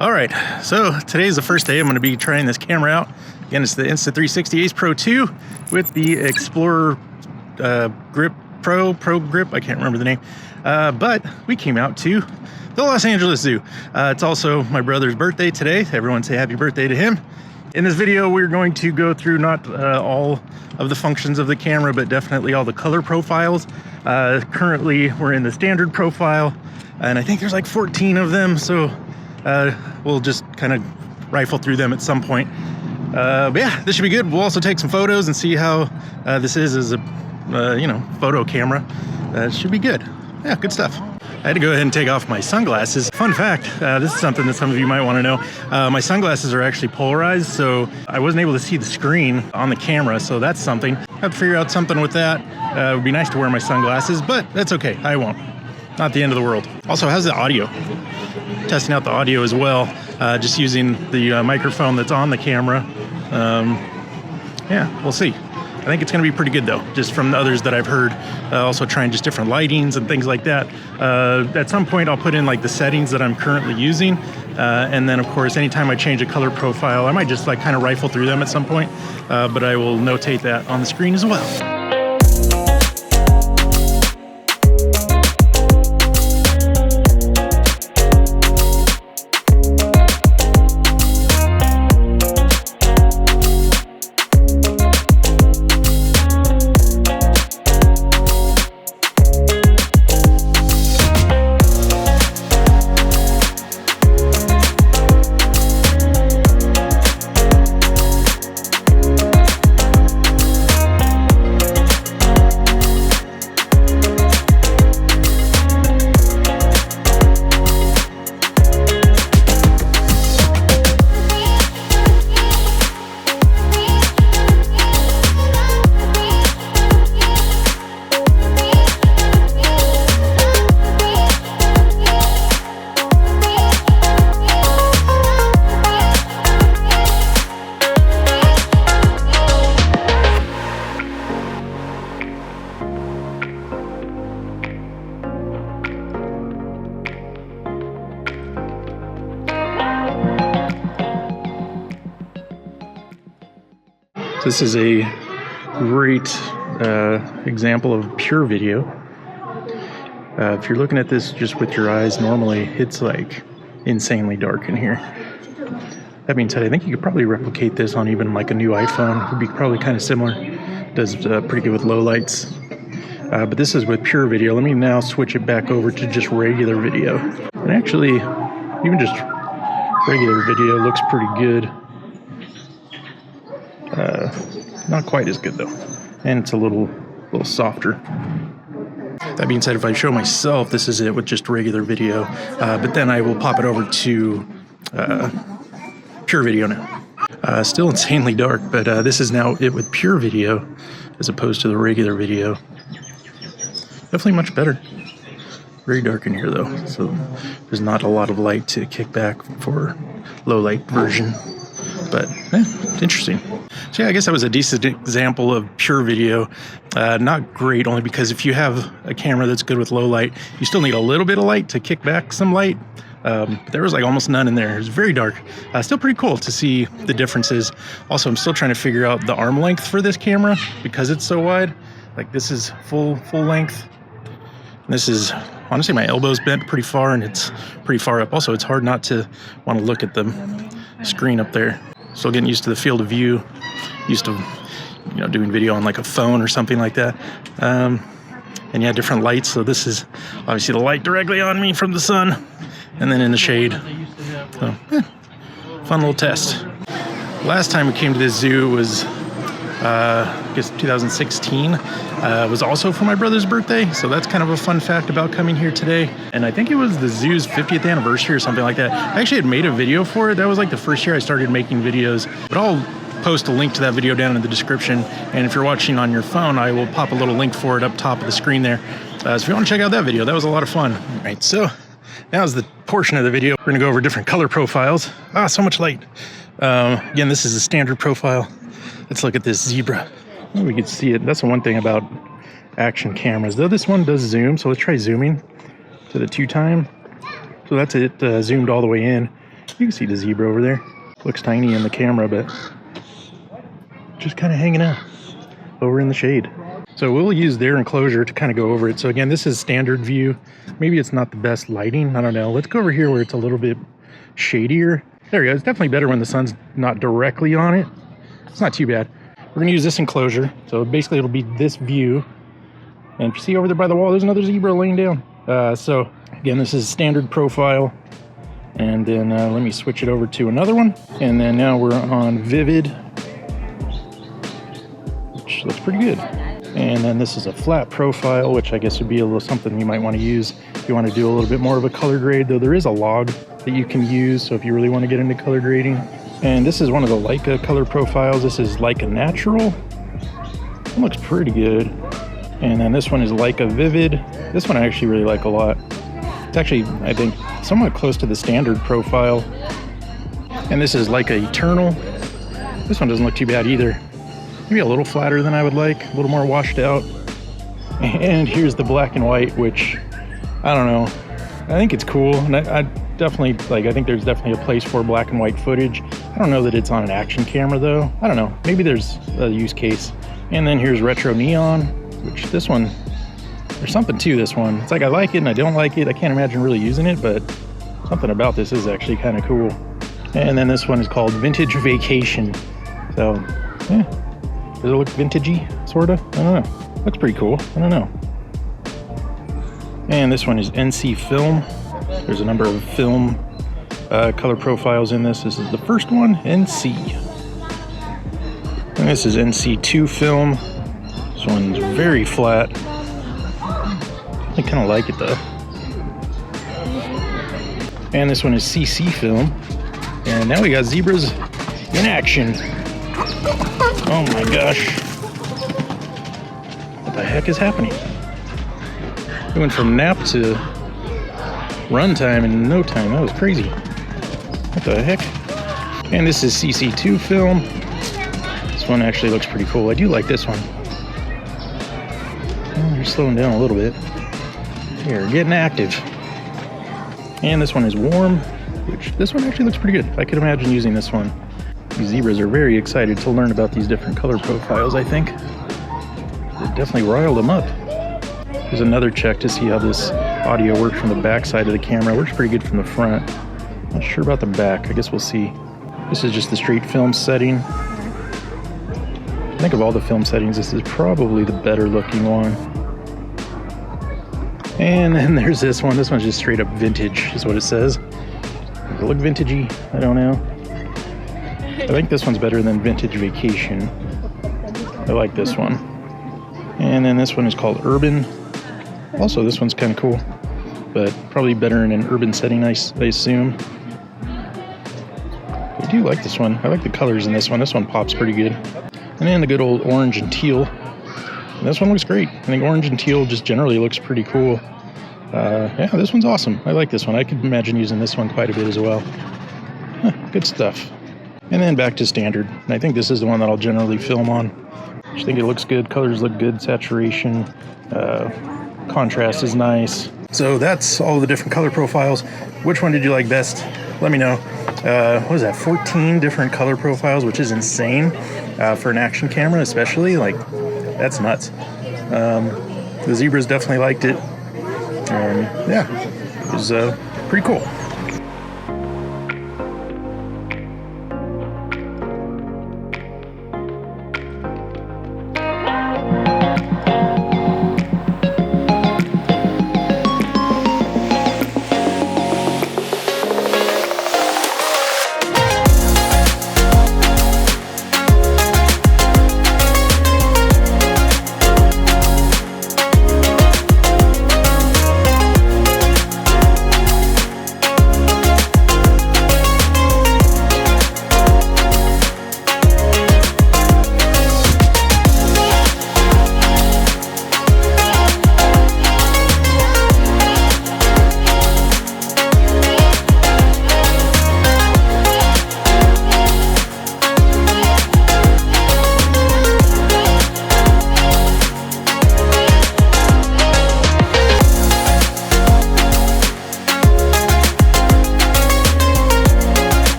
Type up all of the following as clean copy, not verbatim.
All right, so today's the first day I'm going to be trying this camera out. Again, it's the Insta360 Ace Pro 2 with the Explorer Grip Pro Grip. I can't remember the name, but we came out to the Los Angeles Zoo. It's also my brother's birthday today. Everyone say happy birthday to him. In this video, we're going to go through not all of the functions of the camera, but definitely all the color profiles. Currently, we're in the standard profile, and I think there's like 14 of them, so we'll just kind of rifle through them at some point. But yeah, this should be good. We'll also take some photos and see how this is as a photo camera. It should be good. Yeah, good stuff. I had to go ahead and take off my sunglasses. Fun fact, this is something that some of you might want to know. My sunglasses are actually polarized, so I wasn't able to see the screen on the camera, so that's something. I have to figure out something with that. It would be nice to wear my sunglasses, but that's okay. I won't. Not the end of the world. Also, how's the audio? Testing out the audio as well, just using the microphone that's on the camera. Yeah, we'll see. I think it's going to be pretty good though, just from the others that I've heard. Also trying just different lightings and things like that. At some point I'll put in like the settings that I'm currently using. And then of course, anytime I change a color profile, I might just like kind of rifle through them at some point. But I will notate that on the screen as well. This is a great example of PureVideo. If you're looking at this just with your eyes, normally it's like insanely dark in here. That being said, I think you could probably replicate this on even like a new iPhone. It would be probably kind of similar. It does pretty good with low lights. But this is with PureVideo. Let me now switch it back over to just regular video. And actually, even just regular video looks pretty good. Not quite as good though, and it's a little softer. That being said, if I show myself, this is it with just regular video, but then I will pop it over to PureVideo now. Still insanely dark, but this is now it with PureVideo as opposed to the regular video. Definitely much better. Very dark in here though, so there's not a lot of light to kick back for low light version. But interesting. So yeah, I guess that was a decent example of PureVideo. Not great, only because if you have a camera that's good with low light, you still need a little bit of light to kick back some light. But there was like almost none in there. It was very dark. Still pretty cool to see the differences. Also, I'm still trying to figure out the arm length for this camera because it's so wide. Like this is full length. This is, honestly, my elbow's bent pretty far and it's pretty far up. Also, it's hard not to want to look at the screen up there. Still getting used to the field of view, used to, doing video on like a phone or something like that. And yeah, different lights. So this is obviously the light directly on me from the sun, and then in the shade. So, fun little test. Last time we came to this zoo was, I guess 2016. Was also for my brother's birthday, so that's kind of a fun fact about coming here today. And I think it was the zoo's 50th anniversary or something like that. I actually had made a video for it. That was like the first year I started making videos, but I'll post a link to that video down in the description. And if you're watching on your phone, I will pop a little link for it up top of the screen there. So if you want to check out that video, that was a lot of fun. All right, so now is the portion of the video. We're gonna go over different color profiles. So much light. Again, this is a standard profile. Let's look at this zebra. Oh, we can see it. That's the one thing about action cameras, though this one does zoom. So let's try zooming to the 2x. So that's it, zoomed all the way in. You can see the zebra over there. Looks tiny in the camera, but just kind of hanging out over in the shade. So we'll use their enclosure to kind of go over it. So again, this is standard view. Maybe it's not the best lighting. I don't know. Let's go over here where it's a little bit shadier. There we go. It's definitely better when the sun's not directly on it. It's not too bad. We're going to use this enclosure. So basically it'll be this view. And if you see over there by the wall, there's another zebra laying down. So again, this is standard profile. And then let me switch it over to another one. And then now we're on Vivid, which looks pretty good. And then this is a flat profile, which I guess would be a little something you might want to use if you want to do a little bit more of a color grade, though there is a log that you can use. So if you really want to get into color grading. And this is one of the Leica color profiles. This is Leica Natural. It looks pretty good. And then this one is Leica Vivid. This one I actually really like a lot. It's actually, I think, somewhat close to the standard profile. And this is Leica Eternal. This one doesn't look too bad either. Maybe a little flatter than I would like, a little more washed out. And here's the black and white, which, I don't know. I think it's cool. And I definitely, like, I think there's definitely a place for black and white footage. I don't know that it's on an action camera though. I don't know, maybe there's a use case. And then here's Retro Neon, which this one, there's something to this one. It's like I like it and I don't like it. I can't imagine really using it, but something about this is actually kind of cool. And then this one is called Vintage Vacation. So, yeah, does it look vintagey, sort of? I don't know. Looks pretty cool. I don't know. And this one is NC Film. There's a number of film color profiles in this. This is the first one, NC. And this is NC2 Film. This one's very flat. I kind of like it though. And this one is CC Film. And now we got zebras in action. Oh my gosh. What the heck is happening? We went from nap to runtime in no time. That was crazy. What the heck? And this is CC2 Film. This one actually looks pretty cool. I do like this one. Oh, you're slowing down a little bit. You're getting active. And this one is Warm, which this one actually looks pretty good. I could imagine using this one. These zebras are very excited to learn about these different color profiles, I think. It definitely riled them up. There's another check to see how this audio works from the back side of the camera. It works pretty good from the front. Not sure about the back. I guess we'll see. This is just the straight film setting. I think of all the film settings, this is probably the better looking one. And then there's this one. This one's just straight up vintage, is what it says. Does it look vintagey? I don't know. I think this one's better than Vintage Vacation. I like this one. And then this one is called Urban. Also, this one's kind of cool, but probably better in an urban setting, I assume. I do like this one. I like the colors in this one. This one pops pretty good. And then the good old orange and teal. And this one looks great. I think orange and teal just generally looks pretty cool. Yeah, this one's awesome. I like this one. I could imagine using this one quite a bit as well. Good stuff. And then back to standard. And I think this is the one that I'll generally film on. I just think it looks good. Colors look good. Saturation. Contrast is nice. So that's all the different color profiles. Which one did you like best? Let me know. What was that? 14 different color profiles, which is insane for an action camera, especially. Like, that's nuts. The zebras definitely liked it. Yeah, it was pretty cool.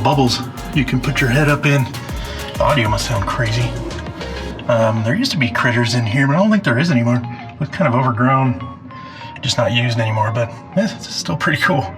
bubbles you can put your head up in. The audio must sound crazy. There used to be critters in here, but I don't think there is anymore. It's kind of overgrown, just not used anymore, but it's still pretty cool.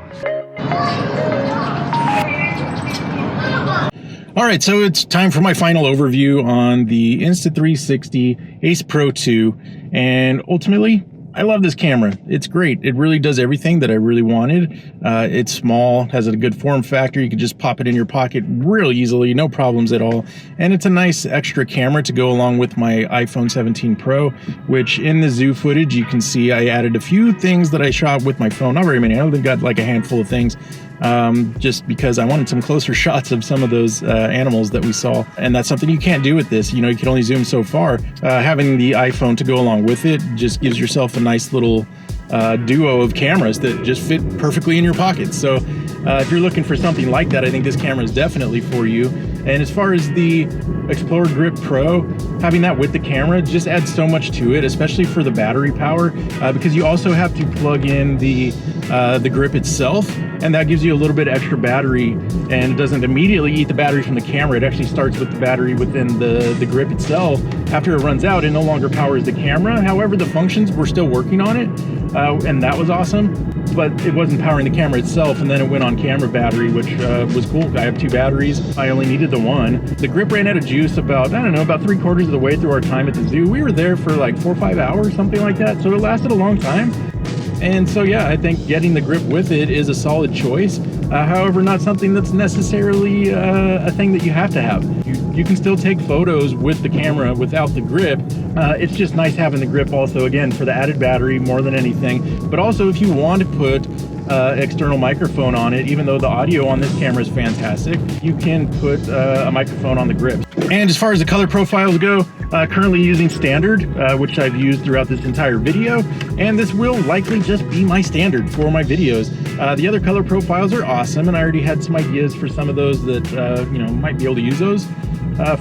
All right, so it's time for my final overview on the Insta360 Ace Pro 2, and ultimately, I love this camera. It's great. It really does everything that I really wanted. It's small, has a good form factor. You can just pop it in your pocket real easily, no problems at all. And it's a nice extra camera to go along with my iPhone 17 Pro, which in the zoo footage, you can see I added a few things that I shot with my phone. Not very many. I only got like a handful of things. Just because I wanted some closer shots of some of those animals that we saw, and that's something you can't do with this. You know, you can only zoom so far. Having the iPhone to go along with it just gives yourself a nice little duo of cameras that just fit perfectly in your pocket. So if you're looking for something like that, I think this camera is definitely for you. And as far as the Explorer Grip Pro, having that with the camera just adds so much to it, especially for the battery power, because you also have to plug in the grip itself, and that gives you a little bit extra battery, and it doesn't immediately eat the battery from the camera. It actually starts with the battery within the grip itself. After it runs out, it no longer powers the camera. However, the functions, we're still working on it, and that was awesome, but it wasn't powering the camera itself, and then it went on camera battery, which was cool. I have two batteries. I only needed the one. The grip ran out of juice about, I don't know, about 3/4 of the way through our time at the zoo. We were there for like 4 or 5 hours, something like that, so it lasted a long time. And so, yeah, I think getting the grip with it is a solid choice. However, not something that's necessarily a thing that you have to have. You can still take photos with the camera without the grip. It's just nice having the grip also, again, for the added battery more than anything. But also, if you want to put external microphone on it, even though the audio on this camera is fantastic, you can put a microphone on the grip. And as far as the color profiles go, currently using standard, which I've used throughout this entire video, and this will likely just be my standard for my videos. The other color profiles are awesome, and I already had some ideas for some of those that you know, might be able to use those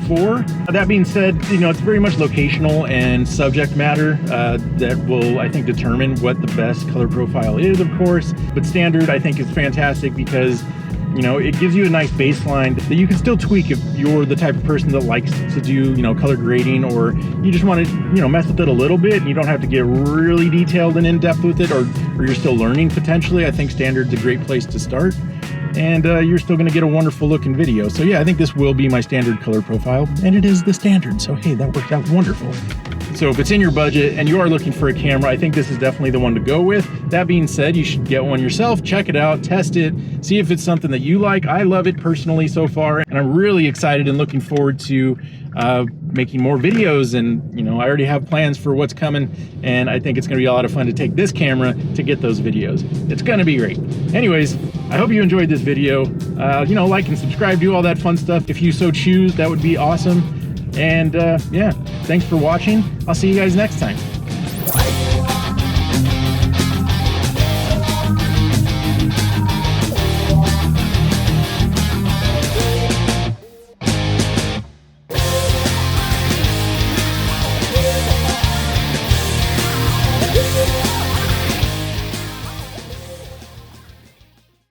for. That being said, you know, it's very much locational and subject matter that will, I think, determine what the best color profile is, of course. But standard, I think, is fantastic because, you know, it gives you a nice baseline that you can still tweak if you're the type of person that likes to do, you know, color grading, or you just want to, you know, mess with it a little bit and you don't have to get really detailed and in-depth with it, or you're still learning potentially. I think standard's a great place to start, and you're still going to get a wonderful looking video. So yeah, I think this will be my standard color profile, and it is the standard. So hey, that worked out wonderful. So if it's in your budget and you are looking for a camera, I think this is definitely the one to go with. That being said, you should get one yourself, check it out, test it, see if it's something that you like. I love it personally so far, and I'm really excited and looking forward to making more videos. And, you know, I already have plans for what's coming, and I think it's gonna be a lot of fun to take this camera to get those videos. It's gonna be great. Anyways, I hope you enjoyed this video. You know, like and subscribe, do all that fun stuff if you so choose. That would be awesome. And yeah, thanks for watching. I'll see you guys next time.